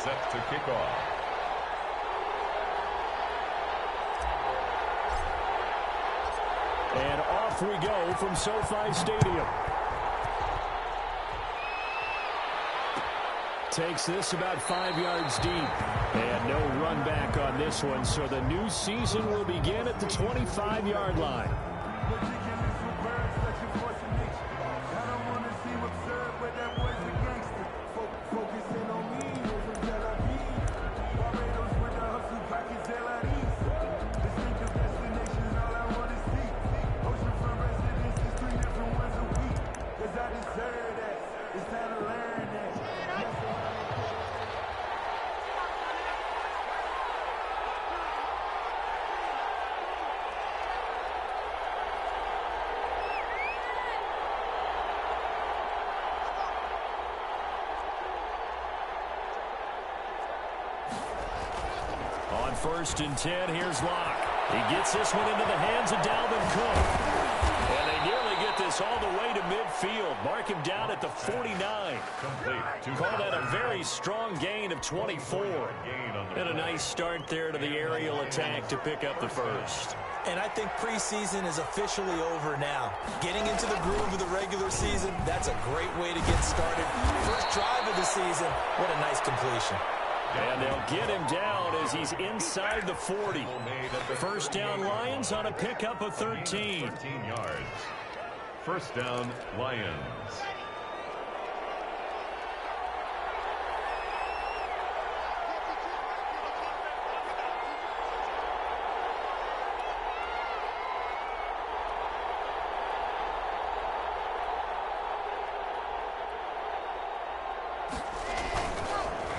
set to kick off. And off we go from SoFi Stadium. Takes this about 5 yards deep. And no run back on this one, so the new season will begin at the 25-yard line. On 1st and 10, here's Locke. He gets this one into the hands of Dalvin Cook. And they nearly get this all the way to midfield. Mark him down at the 49. Call that a very strong gain of 24. And a nice start there to the aerial attack to pick up the first. And I think preseason is officially over now. Getting into the groove of the regular season, that's a great way to get started. First drive of the season, what a nice completion. And they'll get him down as he's inside the 40. First down, Lions on a pickup of 13. 13 yards. First down, Lions.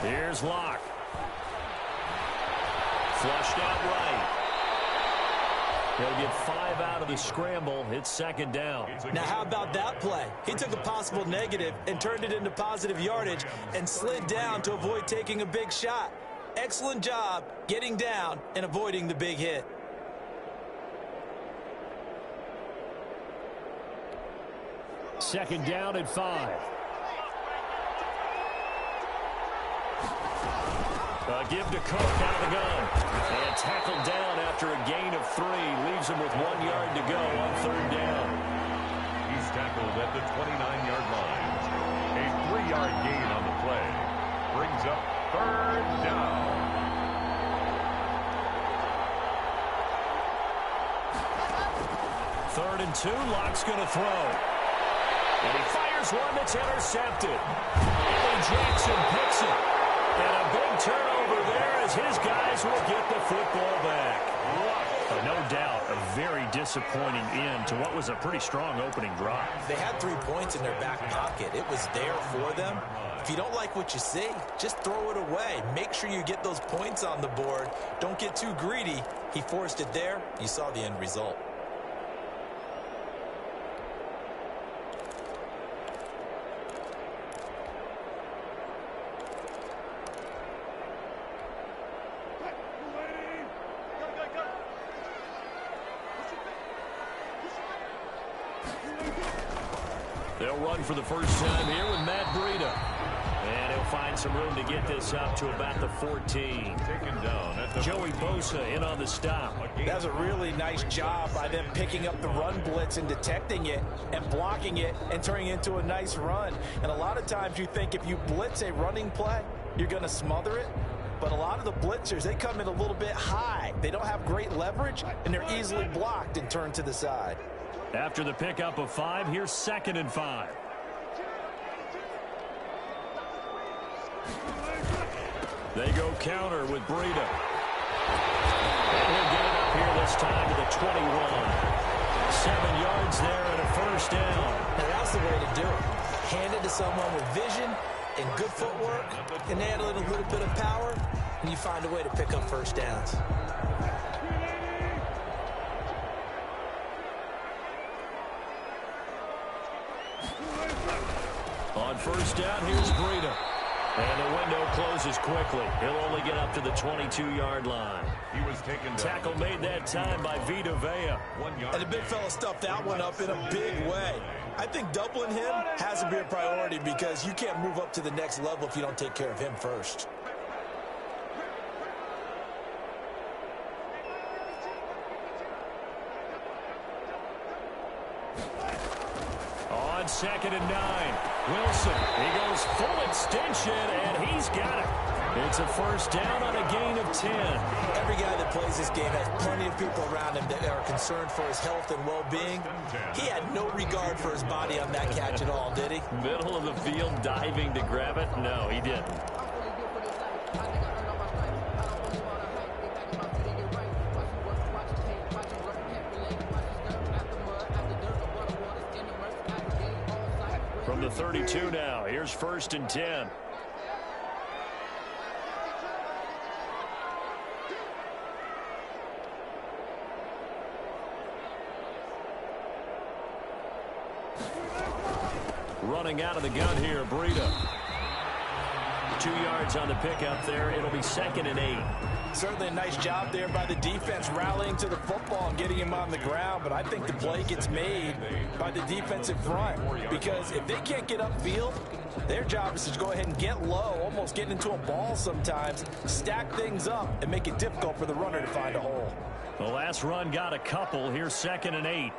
Here's Locke. Flushed out right. He'll get 5 out of the scramble. It's second down. Now, how about that play? He took a possible negative and turned it into positive yardage and slid down to avoid taking a big shot. Excellent job getting down and avoiding the big hit. Second down at 5. Give to Cook out of the gun. And tackled down after a gain of 3. Leaves him with 1 yard to go on 3rd down. He's tackled at the 29-yard line. A 3-yard gain on the play. Brings up 3rd down. Third and 2. Locke's going to throw. And he fires one that's intercepted. Allen Jackson picks it. And a big turnover there as his guys will get the football back. No doubt a very disappointing end to what was a pretty strong opening drive. They had 3 points in their back pocket. It was there for them. If you don't like what you see, just throw it away. Make sure you get those points on the board. Don't get too greedy. He forced it there. You saw the end result. They'll run for the first time here with Matt Breida. And he'll find some room to get this up to about the 14. Taken down at the Joey Bosa in on the stop. That's a really nice job by them picking up the run blitz and detecting it and blocking it and turning it into a nice run. And a lot of times you think if you blitz a running play, you're going to smother it. But a lot of the blitzers, they come in a little bit high. They don't have great leverage, and they're easily blocked and turned to the side. After the pickup of 5, here's 2nd and 5. They go counter with Breida. And he'll get it up here this time to the 21. 7 yards there and a first down. And that's the way to do it. Hand it to someone with vision and good footwork, and add a little bit of power, and you find a way to pick up first downs. On first down, here's Breida. And the window closes quickly. He'll only get up to the 22-yard line. He was taken down. Tackle made that time by Vita Vea. 1 yard. And the big fella stuffed that one up in a big way. I think doubling him has to be a priority because you can't move up to the next level if you don't take care of him first. 2nd and 9. Wilson, he goes full extension, and he's got it. It's a first down on a gain of 10. Every guy that plays this game has plenty of people around him that are concerned for his health and well-being. He had no regard for his body on that catch at all, did he? Middle of the field diving to grab it? No, he didn't. From the 32 now, here's 1st and 10. Running out of the gun here, Breida. 2 yards on the pickup there. It'll be 2nd and 8. Certainly a nice job there by the defense rallying to the football and getting him on the ground, but I think the play gets made by the defensive front because if they can't get upfield, their job is to go ahead and get low, almost get into a ball sometimes, stack things up, and make it difficult for the runner to find a hole. The last run got a couple. Here's 2nd and 8.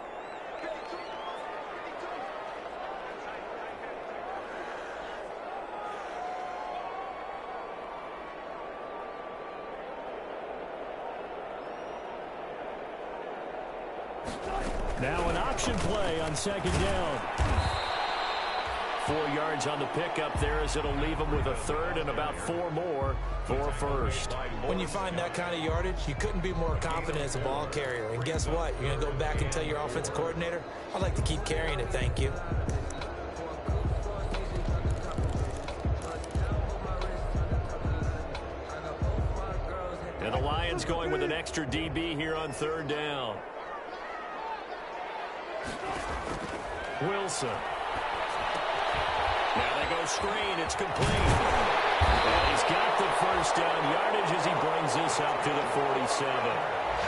Now an option play on 2nd down. 4 yards on the pickup there as it'll leave them with a 3rd and about 4 more for 1st. When you find that kind of yardage, you couldn't be more confident as a ball carrier. And guess what? You're going to go back and tell your offensive coordinator, I'd like to keep carrying it, thank you. And the Lions going with an extra DB here on 3rd down. Wilson. Now they go screen. It's complete. And he's got the 1st down yardage as he brings this up to the 47.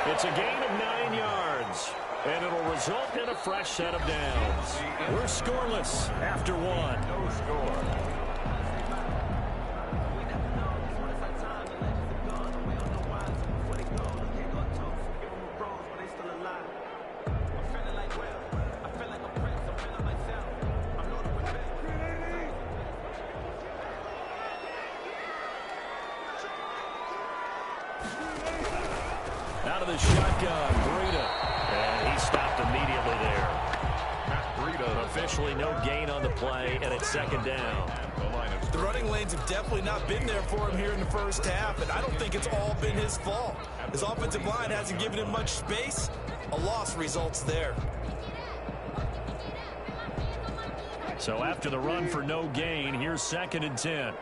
It's a gain of 9 yards. And it'll result in a fresh set of downs. We're scoreless after 1. No score. Out of the shotgun, Breida. And he stopped immediately there. Breida officially no gain on the play, and it's 2nd down. The running lanes have definitely not been there for him here in the first half, and I don't think it's all been his fault. His offensive line hasn't given him much space. A loss results there. So after the run for no gain, here's 2nd and 10.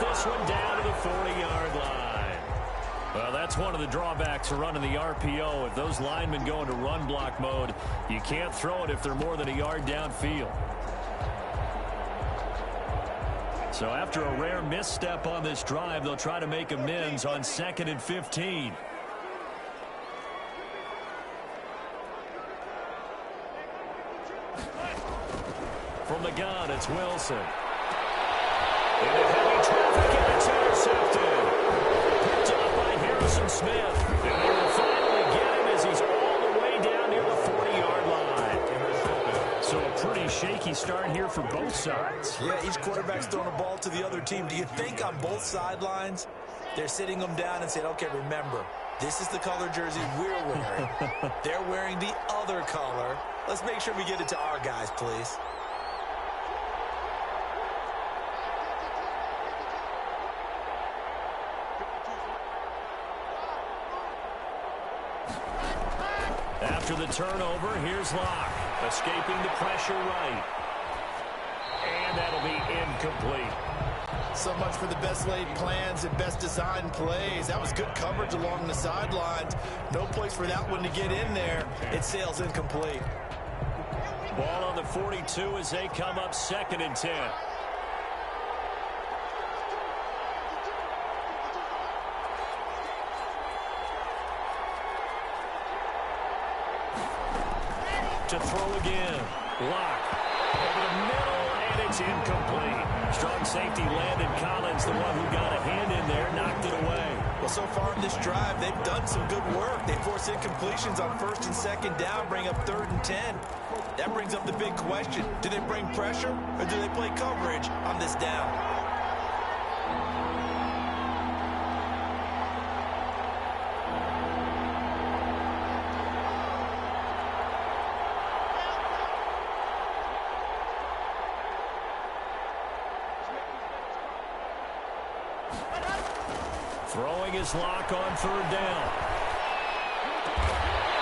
This one down to the 40-yard line. Well, that's one of the drawbacks of running the RPO. If those linemen go into run block mode, you can't throw it if they're more than a yard downfield. So after a rare misstep on this drive, they'll try to make amends on 2nd and 15. From the gun, it's Wilson. Into heavy traffic, and it's intercepted. Picked up by Harrison Smith. And they will finally get him as he's all the way down near the 40-yard line. So a pretty shaky start here for both sides. Yeah, each quarterback's throwing a ball to the other team. Do you think on both sidelines they're sitting them down and saying, okay, remember, this is the color jersey we're wearing. They're wearing the other color. Let's make sure we get it to our guys, please. After the turnover, here's Locke, escaping the pressure right. And that'll be incomplete. So much for the best laid plans and best designed plays. That was good coverage along the sidelines. No place for that one to get in there. It sails incomplete. Ball on the 42 as they come up 2nd and 10. To throw again. Locke over the middle, and it's incomplete. Strong safety Landon Collins, the one who got a hand in there, knocked it away. Well, so far in this drive, they've done some good work. They force incompletions on 1st and 2nd down, bring up 3rd and 10. That brings up the big question. Do they bring pressure or do they play coverage on this down? Throwing his lock on 3rd down.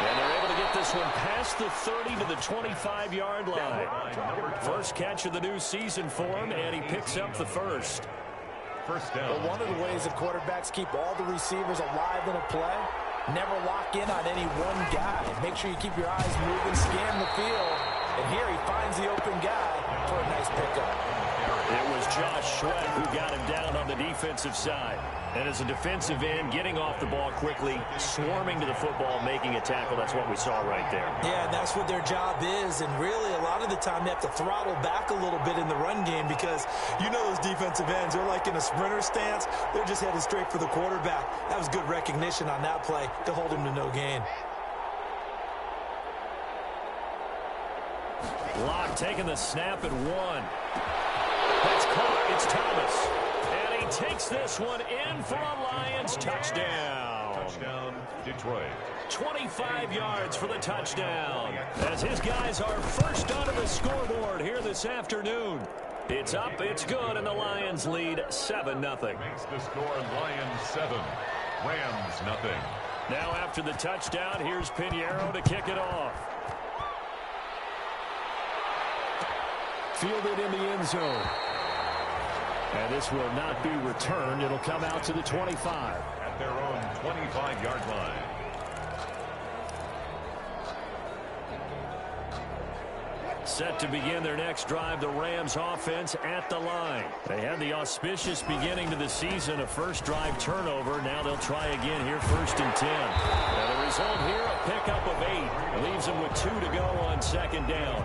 And they're able to get this one past the 30 to the 25-yard line. First catch of the new season for him, and he picks up the first. First down. Well, one of the ways that quarterbacks keep all the receivers alive in a play, never lock in on any one guy. Make sure you keep your eyes moving, scan the field. And here he finds the open guy for a nice pickup. It was Josh Sweat who got him down on the defensive side. And as a defensive end, getting off the ball quickly, swarming to the football, making a tackle, that's what we saw right there. Yeah, and that's what their job is. And really, a lot of the time, they have to throttle back a little bit in the run game because you know those defensive ends, they're like in a sprinter stance. They're just headed straight for the quarterback. That was good recognition on that play to hold him to no gain. Locke taking the snap at 1. That's caught. It's Thomas. And he takes this one in for a Lions touchdown. Touchdown, Detroit. 25 yards for the touchdown. As his guys are first onto the scoreboard here this afternoon. It's up, it's good, and the Lions lead 7-0. Makes the score Lions 7, Rams nothing. Now after the touchdown, here's Pinheiro to kick it off. Fielded in the end zone. And this will not be returned. It'll come out to the 25. At their own 25-yard line. Set to begin their next drive, the Rams offense at the line. They had the auspicious beginning to the season, a first drive turnover. Now they'll try again here, 1st and 10. And the result here, a pickup of 8. Leaves them with 2 to go on 2nd down.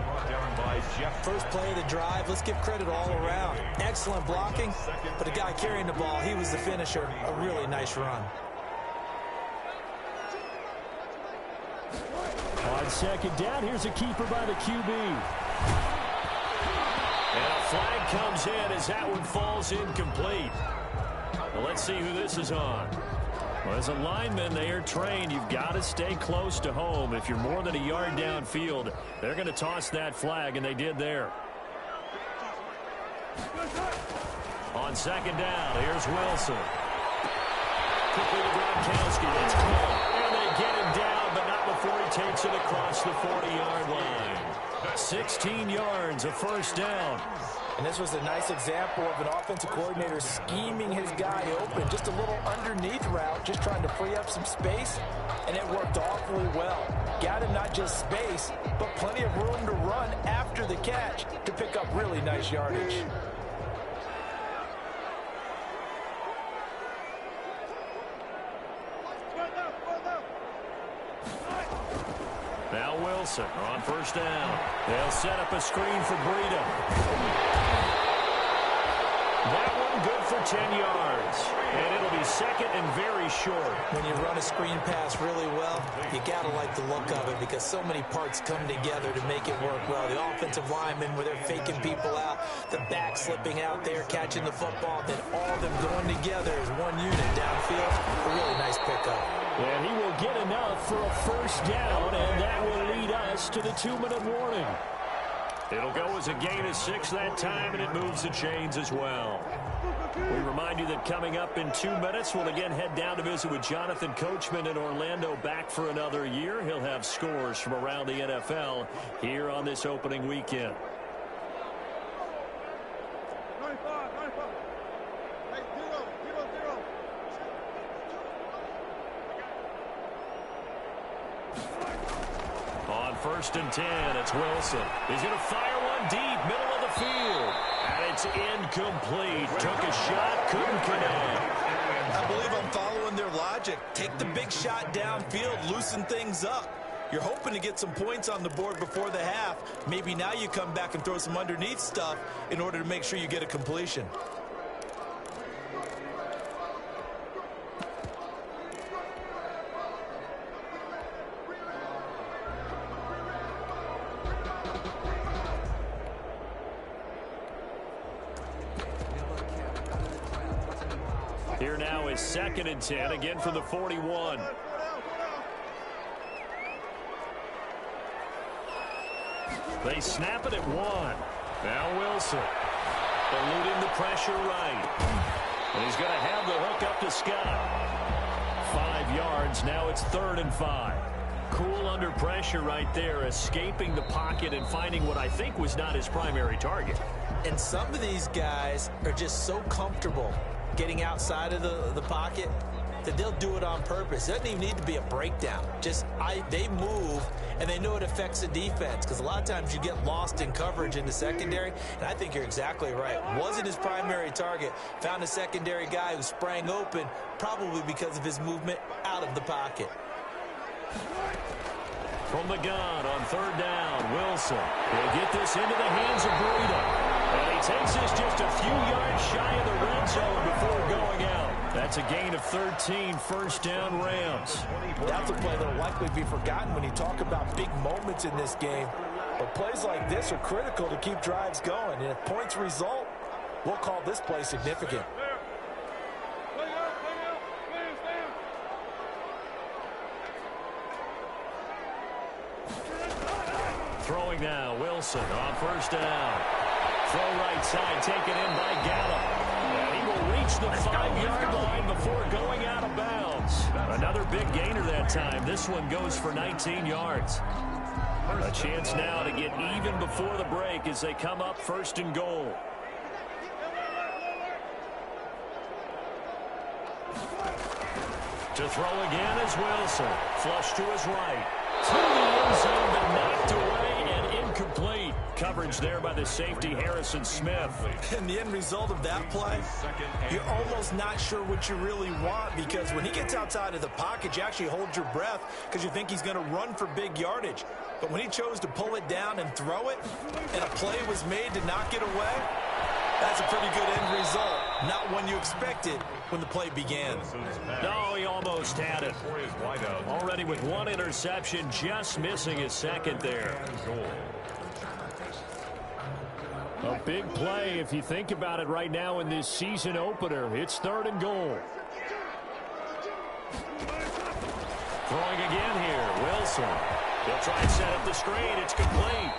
By Jeff. First play of the drive, let's give credit all around. Excellent blocking, but the guy carrying the ball, he was the finisher. A really nice run. On 2nd down, here's a keeper by the QB. And a flag comes in as that one falls incomplete. Well, let's see who this is on. Well, as a lineman, they are trained. You've got to stay close to home. If you're more than a yard downfield, they're going to toss that flag, and they did there. On 2nd down, here's Wilson. Quickly to Gronkowski. That's caught. And they get him down, but not before he takes it across the 40-yard line. 16 yards, a first down. And this was a nice example of an offensive coordinator scheming his guy open. Just a little underneath route, just trying to free up some space, and it worked awfully well. Got him not just space, but plenty of room to run after the catch to pick up really nice yardage. Now Wilson on 1st down. They'll set up a screen for Breida. That one good for 10 yards. And it'll be 2nd and very short. When you run a screen pass really well, you got to like the look of it because so many parts come together to make it work well. The offensive linemen where they're faking people out, the back slipping out there, catching the football, then all of them going together as one unit downfield. A really nice pickup. And he will get enough for a first down, and that will lead us to the 2-minute warning. It'll go as a gain of 6 that time, and it moves the chains as well. We remind you that coming up in 2 minutes, we'll again head down to visit with Jonathan Coachman in Orlando, back for another year. He'll have scores from around the NFL here on this opening weekend. On 1st and 10, it's Wilson. He's going to fire one deep, middle of the field. And it's incomplete. Took a shot, couldn't connect. I believe I'm following their logic. Take the big shot downfield, loosen things up. You're hoping to get some points on the board before the half. Maybe now you come back and throw some underneath stuff in order to make sure you get a completion. Here now is 2nd and 10, again from the 41. They snap it at 1. Now Wilson. Eluding the pressure right. And he's going to have the hook up to Scott. 5 yards. Now it's 3rd and 5. Cool under pressure right there, escaping the pocket and finding what I think was not his primary target. And some of these guys are just so comfortable getting outside of the pocket that they'll do it on purpose. It doesn't even need to be a breakdown. They move, and they know it affects the defense, because a lot of times you get lost in coverage in the secondary, and I think you're exactly right. Wasn't his primary target. Found a secondary guy who sprang open, probably because of his movement out of the pocket. From the gun on 3rd down, Wilson will get this into the hands of Breida. And he takes this just a few yards shy of the red zone before going out. That's a gain of 13, 1st down Rams. That's a play that will likely be forgotten when you talk about big moments in this game. But plays like this are critical to keep drives going. And if points result, we'll call this play significant. Throwing now, Wilson on 1st down. Throw right side, taken in by Gallup. And he will reach the 5-yard line before going out of bounds. Another big gainer that time. This one goes for 19 yards. A chance now to get even before the break as they come up 1st and goal. To throw again is Wilson. Flush to his right. To the end zone, but knocked away and incomplete. Coverage there by the safety, Harrison Smith. And the end result of that play, you're almost not sure what you really want, because when he gets outside of the pocket, you actually hold your breath because you think he's going to run for big yardage. But when he chose to pull it down and throw it, and a play was made to knock it away, that's a pretty good end result. Not one you expected when the play began. No, he almost had it. Already with 1 interception, just missing his 2nd there. A big play if you think about it right now in this season opener. It's 3rd and goal. Throwing again here, Wilson. He'll try and set up the screen. It's complete.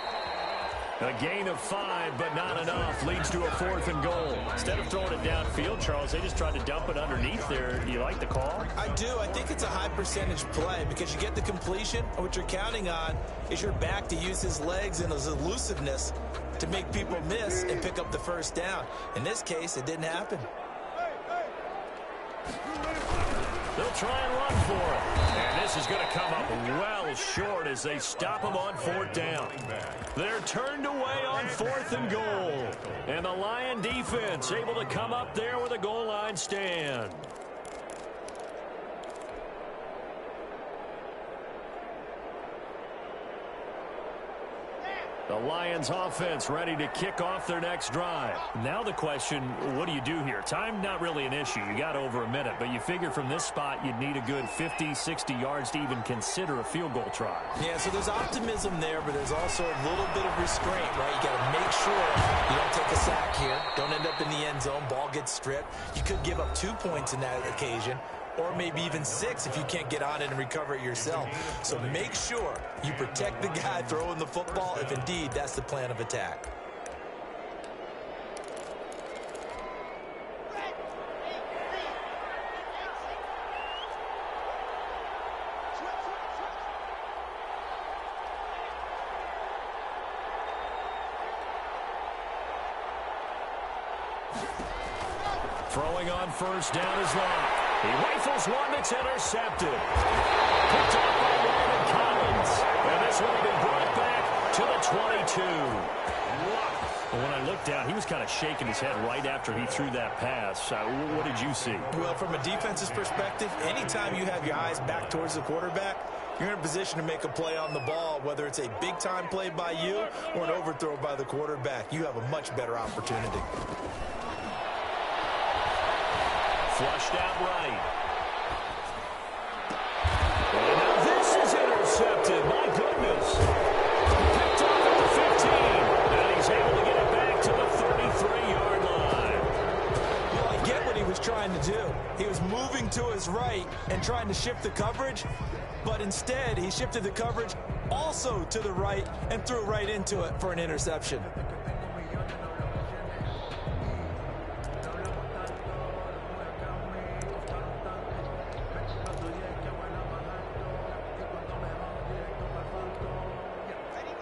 A gain of 5, but not enough. Leads to a 4th and goal. Instead of throwing it downfield, Charles, they just tried to dump it underneath there. Do you like the call? I do. I think it's a high percentage play because you get the completion. And what you're counting on is your back to use his legs and his elusiveness to make people miss and pick up the 1st down. In this case, it didn't happen. They'll try and run for it. And this is going to come up well short as they stop him on 4th down. They're turned away on 4th and goal. And the Lion defense able to come up there with a goal line stand. The Lions offense ready to kick off their next drive. Now the question, what do you do here? Time not really an issue. You got over a minute, but you figure from this spot you'd need a good 50, 60 yards to even consider a field goal try. Yeah, so there's optimism there, but there's also a little bit of restraint, right? You got to make sure you don't take a sack here. Don't end up in the end zone. Ball gets stripped. You could give up 2 points in that occasion, or maybe even 6 if you can't get on it and recover it yourself. So make sure you protect the guy throwing the football if indeed that's the plan of attack. Throwing on 1st down is Locke. He rifles one that's intercepted. Picked up by Landon Collins. And this one will be brought back to the 22. Well, when I looked down, he was kind of shaking his head right after he threw that pass. What did you see? Well, from a defense's perspective, anytime you have your eyes back towards the quarterback, you're in a position to make a play on the ball, whether it's a big-time play by you or an overthrow by the quarterback. You have a much better opportunity. Flushed out right. And now this is intercepted. My goodness. Picked off at the 15. And he's able to get it back to the 33-yard line. Well, I get what he was trying to do. He was moving to his right and trying to shift the coverage, but instead he shifted the coverage also to the right and threw right into it for an interception.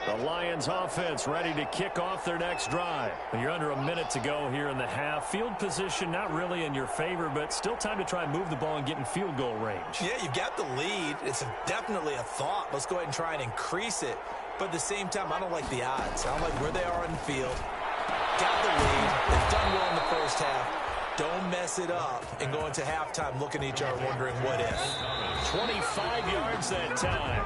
The Lions offense ready to kick off their next drive. You're under a minute to go here in the half. Field position not really in your favor, but still time to try and move the ball and get in field goal range. Yeah, you've got the lead. It's definitely a thought. Let's go ahead and try and increase it. But at the same time, I don't like the odds. I don't like where they are in the field. Got the lead. They've done well in the first half. Don't mess it up and go into halftime looking at each other wondering what if. 25 yards that time.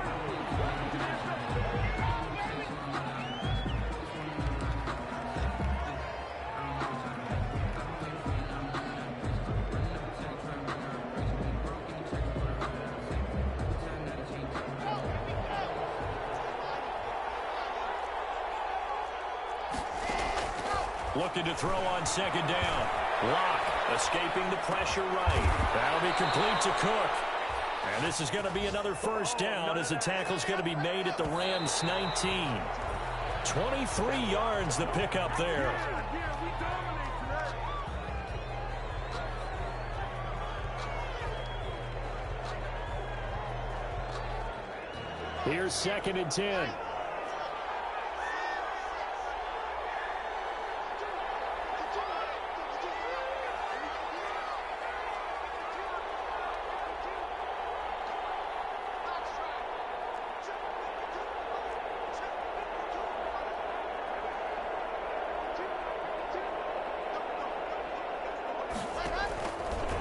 Looking to throw on second down. Locke escaping the pressure right. That'll be complete to Cook. And this is going to be another first down as the tackle's going to be made at the Rams' 19. 23 yards the pickup there. Here's 2nd and 10.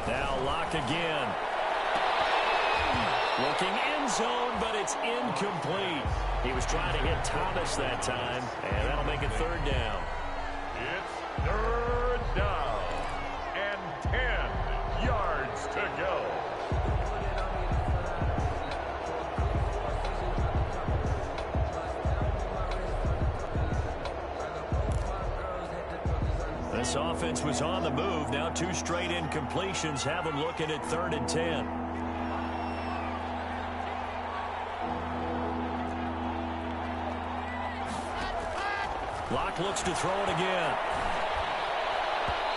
Now Locke again. Looking end zone, but it's incomplete. He was trying to hit Thomas that time, and that'll make it 3rd down. It's 3rd down and 10 yards to go. This offense was on the move. Now 2 straight incompletions have them looking at 3rd and 10. Locke looks to throw it again.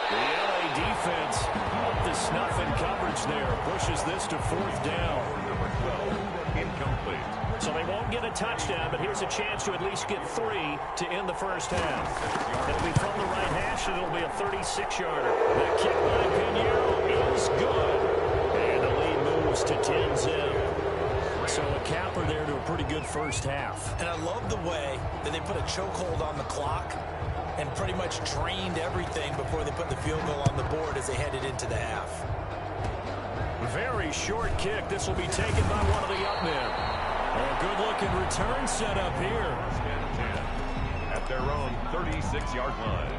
The LA defense up to snuff in coverage there. Pushes this to 4th down. Number 12, incomplete. So they won't get a touchdown, but here's a chance to at least get 3 to end the first half. It'll be from the right hash, and it'll be a 36-yarder. The kick by Pinheiro is good. And the lead moves to 10-zip. So a capper there to a pretty good first half. And I love the way that they put a chokehold on the clock and pretty much drained everything before they put the field goal on the board as they headed into the half. Very short kick. This will be taken by one of the up men. A good-looking return set up here. At their own 36-yard line.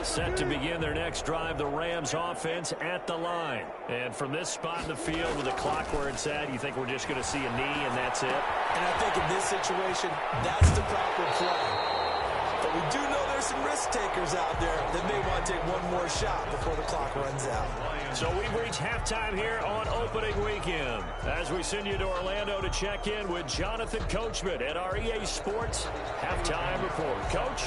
Set to begin their next drive, the Rams offense at the line. And from this spot in the field with the clock where it's at, you think we're just going to see a knee and that's it? And I think in this situation, that's the proper play. But we do know there's some risk takers out there that may want to take one more shot before the clock runs out. So we've reached halftime here on opening weekend as we send you to Orlando to check in with Jonathan Coachman at our EA Sports halftime report. Coach,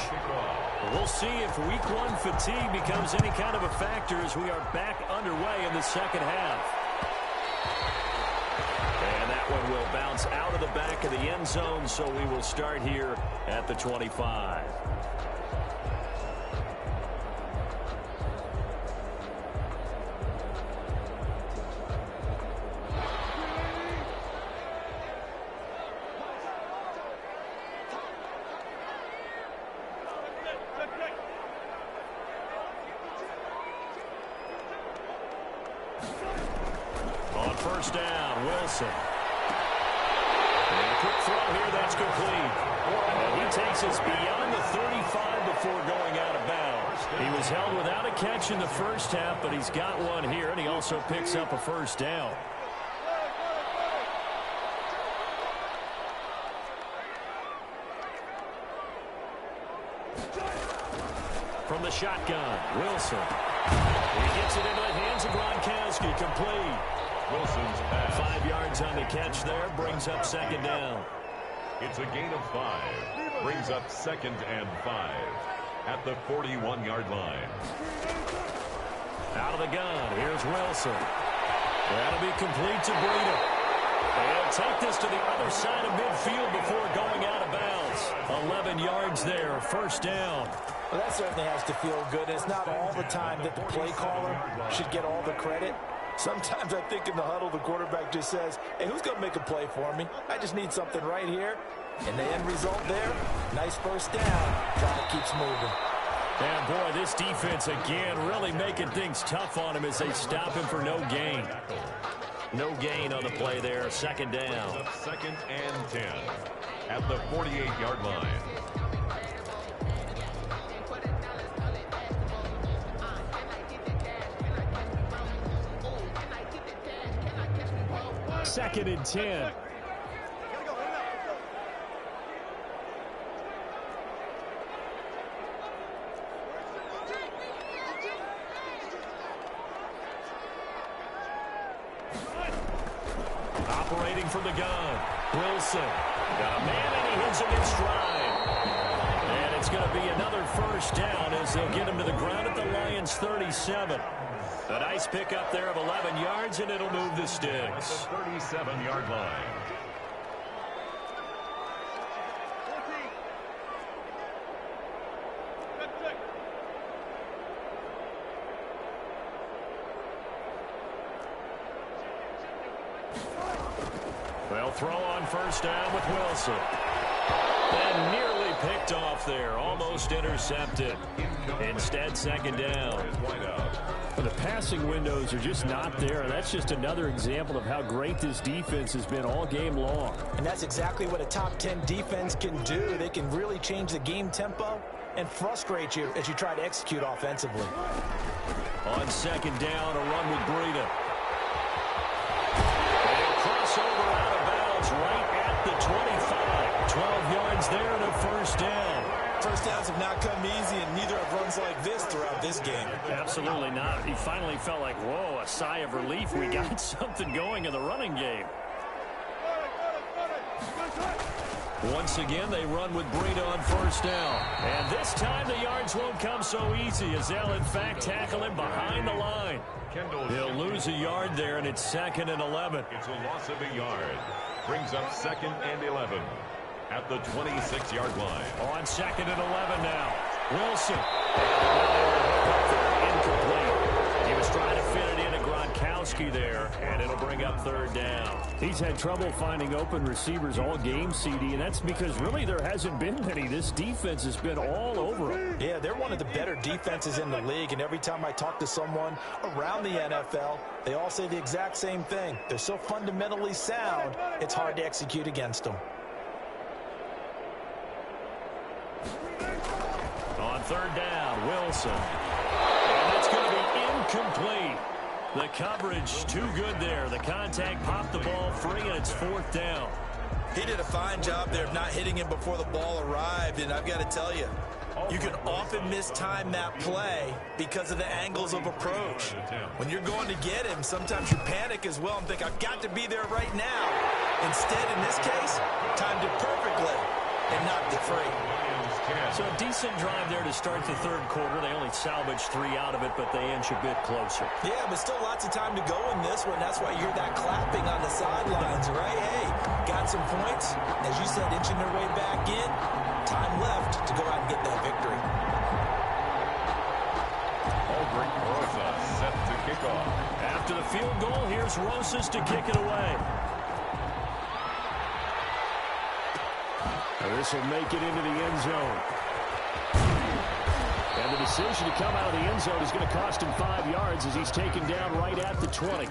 we'll see if week 1 fatigue becomes any kind of a factor as we are back underway in the second half. And that one will bounce out of the back of the end zone, so we will start here at the 25. Wilson. And a quick throw here, that's complete. And he takes us beyond the 35 before going out of bounds. He was held without a catch in the first half, but he's got one here, and he also picks up a first down. From the shotgun, Wilson. He gets it into the hands of Gronkowski, complete. Wilson's pass. 5 yards on the catch there, brings up second down. It's a gain of 5. Brings up 2nd and 5 at the 41-yard line. Out of the gun, here's Wilson. That'll be complete to Breida. They'll take this to the other side of midfield before going out of bounds. 11 yards there, first down. Well, that certainly has to feel good. It's not all the time that the play caller should get all the credit. Sometimes I think in the huddle, the quarterback just says, hey, who's going to make a play for me? I just need something right here. And the end result there, nice first down. Drive keeps moving. And, boy, this defense, again, really making things tough on him as they stop him for no gain. No gain on the play there, second down. 2nd and 10 at the 48-yard line. Second and 10. Operating from the gun. Wilson. Got a man and he hits him in stride. And it's going to be another first down as they'll get him to the ground at the Lions' 37. A nice pickup there of 11 yards, and it'll move the sticks. At the 37-yard line. They'll throw on first down with Wilson. And nearly picked off there. Almost intercepted. Instead, second down. The passing windows are just not there. That's just another example of how great this defense has been all game long. And that's exactly what a top 10 defense can do. They can really change the game tempo and frustrate you as you try to execute offensively. On second down, a run with Breida. And crossover out of bounds right at the 25. 12 yards there and a first down. First downs have not come easy, and neither have runs like this throughout this game. Absolutely not. He finally felt like, whoa, a sigh of relief. We got something going in the running game. Once again, they run with Breida on first down. And this time the yards won't come so easy as they'll, in fact, tackle him behind the line. He'll lose a yard there, and it's 2nd and 11. It's a loss of a yard. Brings up 2nd and 11 at the 26-yard line. On 2nd and 11 now. Wilson. Incomplete. He was trying to fit it into Gronkowski there, and it'll bring up third down. He's had trouble finding open receivers all game, CD, and that's because really there hasn't been many. This defense has been all over him. Yeah, they're one of the better defenses in the league, and every time I talk to someone around the NFL, they all say the exact same thing. They're so fundamentally sound, it's hard to execute against them. On third down, Wilson. And that's going to be incomplete. The coverage too good there. The contact popped the ball free, and it's 4th down. He did a fine job there of not hitting him before the ball arrived, and I've got to tell you, you can often mistime that play because of the angles of approach. When you're going to get him, sometimes you panic as well and think, I've got to be there right now. Instead, in this case, timed it perfectly and knocked it free. So a decent drive there to start the third quarter. They only salvaged 3 out of it, but they inch a bit closer. Yeah, but still lots of time to go in this one. That's why you hear that clapping on the sidelines, right? Hey, got some points. As you said, inching their way back in. Time left to go out and get that victory. Aldrich Rosas set to kick off. After the field goal, here's Rosas to kick it away. This will make it into the end zone. And the decision to come out of the end zone is going to cost him 5 yards as he's taken down right at the 20.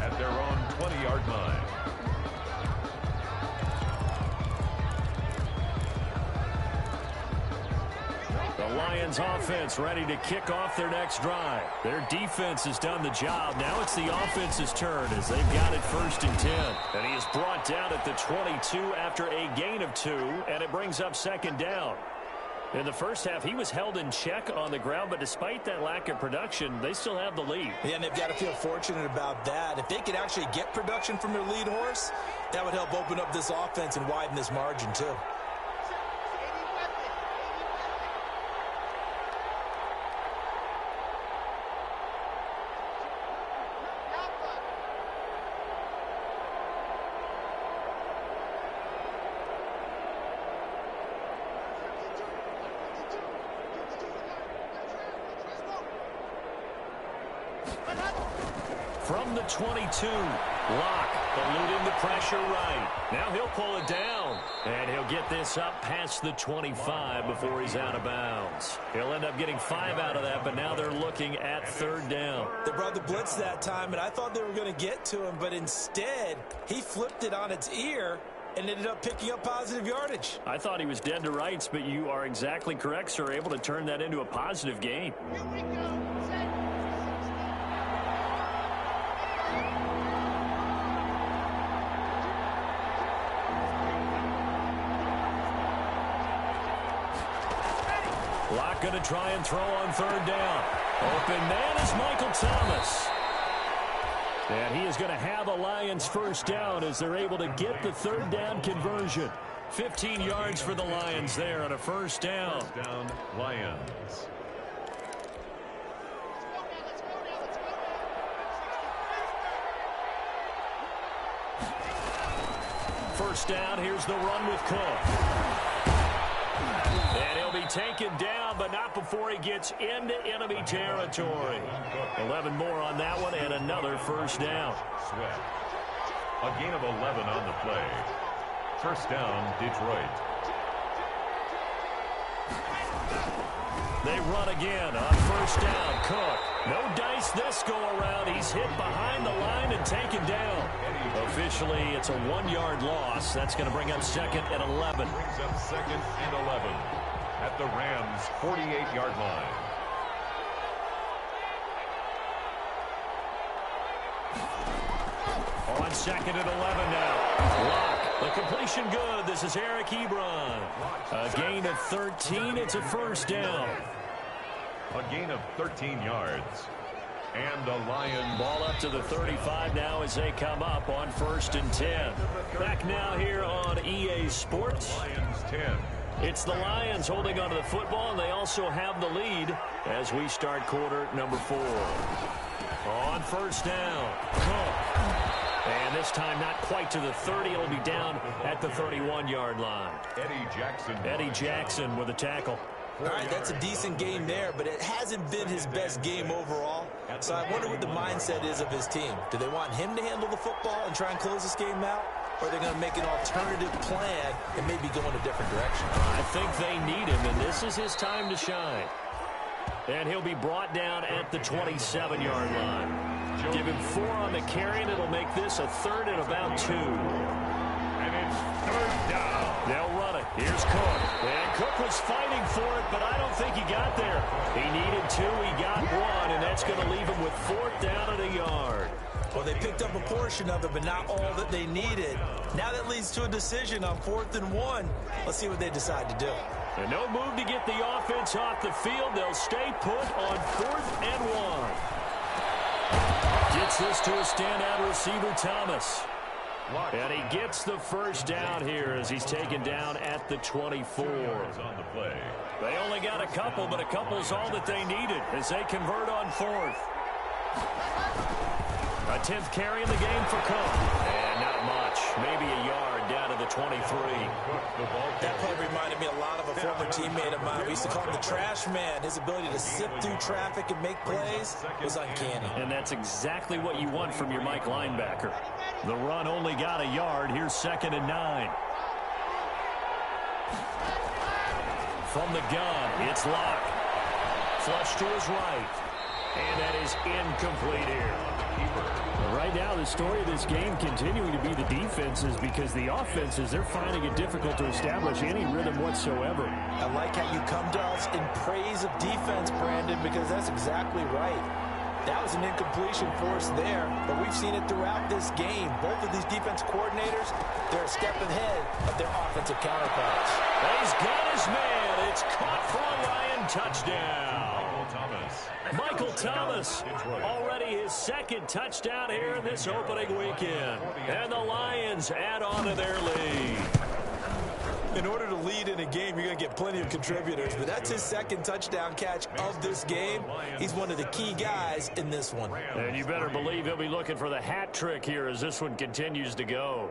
At their own 20-yard line. The Lions offense ready to kick off their next drive. Their defense has done the job. Now it's the offense's turn as they've got it 1st and 10. And he is brought down at the 22 after a gain of 2, and it brings up 2nd down. In the first half, he was held in check on the ground, but despite that lack of production, they still have the lead. Yeah, and they've got to feel fortunate about that. If they could actually get production from their lead horse, that would help open up this offense and widen this margin too. From the 22, Locke eluding the pressure right. Now he'll pull it down, and he'll get this up past the 25 before he's out of bounds. He'll end up getting 5 out of that, but now they're looking at 3rd down. They brought the blitz that time, and I thought they were going to get to him, but instead, he flipped it on its ear and ended up picking up positive yardage. I thought he was dead to rights, but you are exactly correct, sir, able to turn that into a positive gain. Here we go. Locke going to try and throw on 3rd down. Open man is Michael Thomas. And he is going to have a Lions 1st down as they're able to get the 3rd down conversion. 15 yards for the Lions there on a 1st down. 1st down, Lions. First down, here's the run with Cook. And he'll be taken down, but not before he gets into enemy territory. 11 more on that one, and another 1st down. Sweat. A gain of 11 on the play. 1st down, Detroit. They run again on 1st down. Cook. No dice this go around. He's hit behind the line and taken down. Officially, it's a 1-yard loss. That's going to bring up 2nd and 11. Brings up 2nd and 11 at the Rams' 48-yard line. On 2nd and 11 now. Lock. The completion good. This is Eric Ebron. A gain of 13. It's a 1st down. A gain of 13 yards. And the Lions ball up to the 35 now as they come up on 1st and 10. Back now here on EA Sports. Lions 10. It's the Lions holding onto the football, and they also have the lead as we start quarter number 4. On 1st down, Cook. And this time not quite to the 30. It'll be down at the 31-yard line. Eddie Jackson with a tackle. All right, that's a decent game there, but it hasn't been his best game overall. So I wonder what the mindset is of his team. Do they want him to handle the football and try and close this game out? Or are they going to make an alternative plan and maybe go in a different direction? I think they need him, and this is his time to shine. And he'll be brought down at the 27-yard line. Give him 4 on the carry, and it'll make this a 3rd and about 2. And it's 3rd down. They'll run it. Here's Cook. And Cook was fighting for it, but I don't think he got there. He needed 2. He got 1, and that's going to leave him with 4th down and a yard. Well, they picked up a portion of it, but not all that they needed. Now that leads to a decision on 4th and 1. Let's see what they decide to do. And no move to get the offense off the field. They'll stay put on 4th and 1. Gets this to a standout receiver, Thomas. And he gets the 1st down here as he's taken down at the 24. On the play. They only got a couple, but a couple's all that they needed as they convert on 4th. A 10th carry in the game for Cook. And not much. Maybe a yard down to the 23. That play reminded me a lot of a former teammate of mine. We used to call him the trash man. His ability to sift through traffic and make plays was uncanny. And that's exactly what you want from your Mike linebacker. The run only got a yard. Here's 2nd and 9. From the gun, it's Locke. Flush to his right. And that is incomplete here. Right now, the story of this game continuing to be the defenses, because the offenses, they're finding it difficult to establish any rhythm whatsoever. I like how you come to us in praise of defense, Brandon, because that's exactly right. That was an incompletion force there, but we've seen it throughout this game. Both of these defense coordinators, they're a step ahead of their offensive counterparts. He's got his man. It's caught for a Lion touchdown. Michael Thomas, already his second touchdown here in this opening weekend. And the Lions add on to their lead. In order to lead in a game, you're going to get plenty of contributors, but that's his second touchdown catch of this game. He's one of the key guys in this one. And you better believe he'll be looking for the hat trick here as this one continues to go.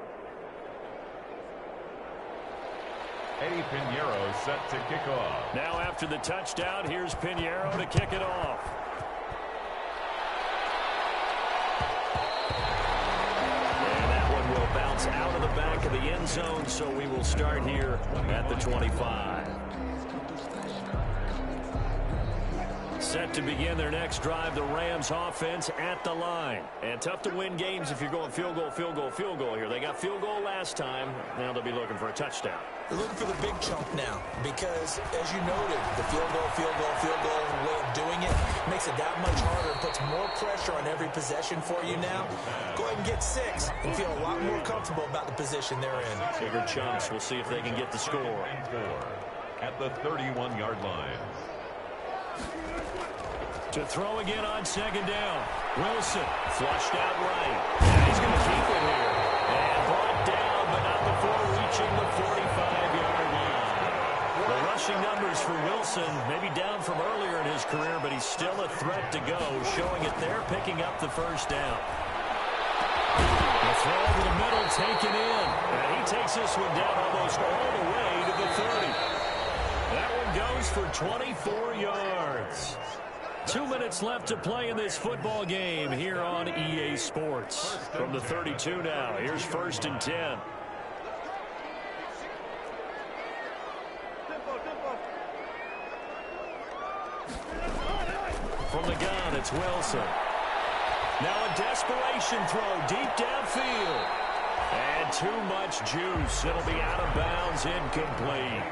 Eddie Pinheiro set to kick off. Now after the touchdown, here's Pinheiro to kick it off. And that one will bounce out of the back of the end zone, so we will start here at the 25. Set to begin their next drive, the Rams offense at the line. And tough to win games if you're going field goal, field goal, field goal here. They got field goal last time. Now they'll be looking for a touchdown. They're looking for the big chunk now because, as you noted, the field goal way of doing it makes it that much harder. Puts more pressure on every possession for you now. Go ahead and get 6 and feel a lot more comfortable about the position they're in. Bigger chunks. We'll see if they can get the score. At the 31-yard line. To throw again on second down. Wilson flushed out right. And he's going to keep it here. And brought down, but not before reaching the 45-yard line. The rushing numbers for Wilson, maybe down from earlier in his career, but he's still a threat to go, showing it there, picking up the first down. The throw over the middle, taken in. And he takes this one down almost all the way to the 30. That one goes for 24 yards. 2 minutes left to play in this football game here on EA Sports. From the 32 now, here's 1st and 10. From the gun, it's Wilson. Now a desperation throw deep downfield. And too much juice. It'll be out of bounds, incomplete.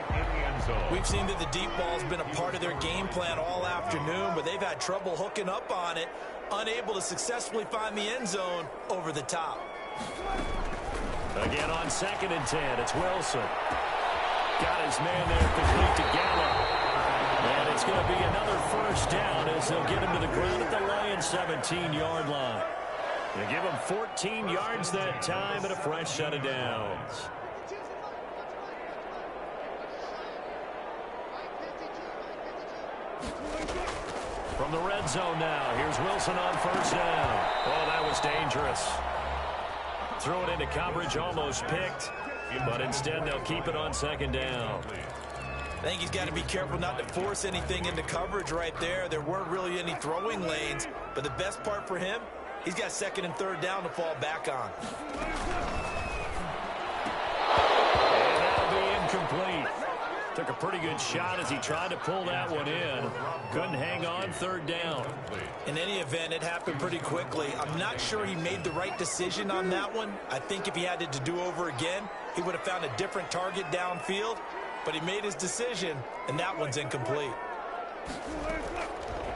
We've seen that the deep ball's been a part of their game plan all afternoon, but they've had trouble hooking up on it, unable to successfully find the end zone over the top. Again on 2nd and 10, it's Wilson. Got his man there, complete to Gallup. And it's going to be another first down as they'll get him to the ground at the Lions' 17-yard line. They give him 14 yards that time and a fresh set of downs. From the red zone now, here's Wilson on 1st down. Oh, that was dangerous. Throw it into coverage, almost picked, but instead they'll keep it on 2nd down. I think he's got to be careful not to force anything into coverage right there. There weren't really any throwing lanes, but the best part for him, he's got 2nd and 3rd down to fall back on. And that'll be incomplete. Took a pretty good shot as he tried to pull that one in. Couldn't hang on 3rd down. In any event, it happened pretty quickly. I'm not sure he made the right decision on that one. I think if he had it to do over again, he would have found a different target downfield. But he made his decision, and that one's incomplete.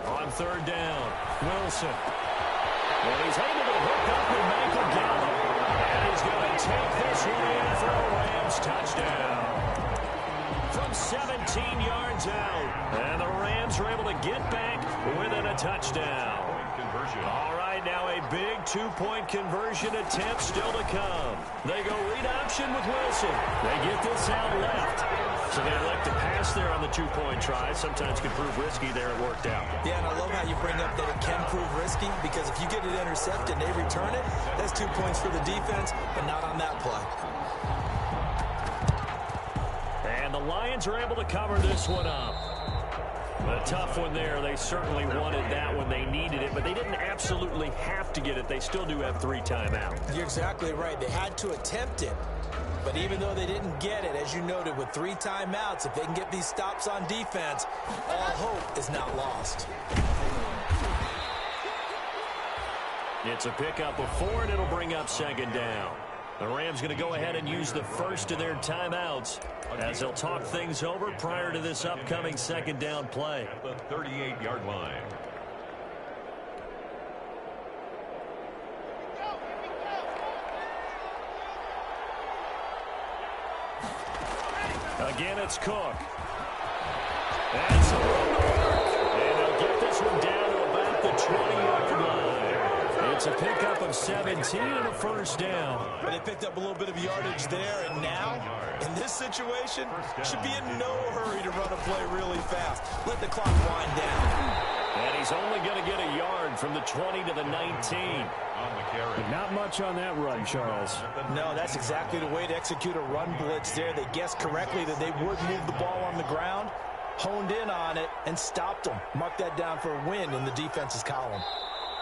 On 3rd down, Wilson. And he's able to hook up with Michael Gallup. And he's going to take this one in for a Rams touchdown. From 17 yards out. And the Rams are able to get back within a touchdown. All right, now a big 2-point conversion attempt still to come. They go read option with Wilson. They get this out left. So they elect to pass there on the 2-point try. Sometimes can prove risky there. It worked out. Yeah, and I love how you bring up that it can prove risky because if you get it intercepted and they return it, that's 2 points for the defense, but not on that play. And the Lions are able to cover this one up. A tough one there. They certainly wanted that one. They needed it, but they didn't absolutely have to get it. They still do have 3 timeouts. You're exactly right. They had to attempt it. But even though they didn't get it, as you noted, with 3 timeouts, if they can get these stops on defense, all hope is not lost. It's a pickup of 4, and it'll bring up second down. The Rams going to go ahead and use the first of their timeouts as they'll talk things over prior to this upcoming second down play. At the 38-yard line. Again, it's Cook. That's a run to work. And he'll get this one down to about the 20-yard line. It's a pickup of 17 and a first down. They picked up a little bit of yardage there, and now, in this situation, should be in no hurry to run a play really fast. Let the clock wind down. And he's only going to get a yard from the 20 to the 19. But not much on that run, Charles. No, that's exactly the way to execute a run blitz there. They guessed correctly that they would move the ball on the ground, honed in on it, and stopped them. Mark that down for a win in the defense's column.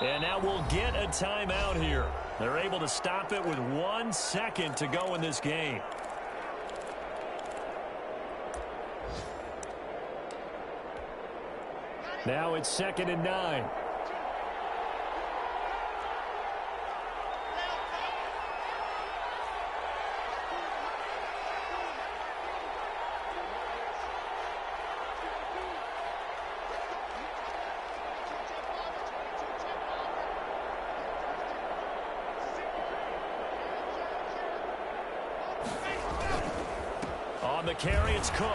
And now we'll get a timeout here. They're able to stop it with 1 second to go in this game. Now it's 2nd and 9. On the carry, it's Cook.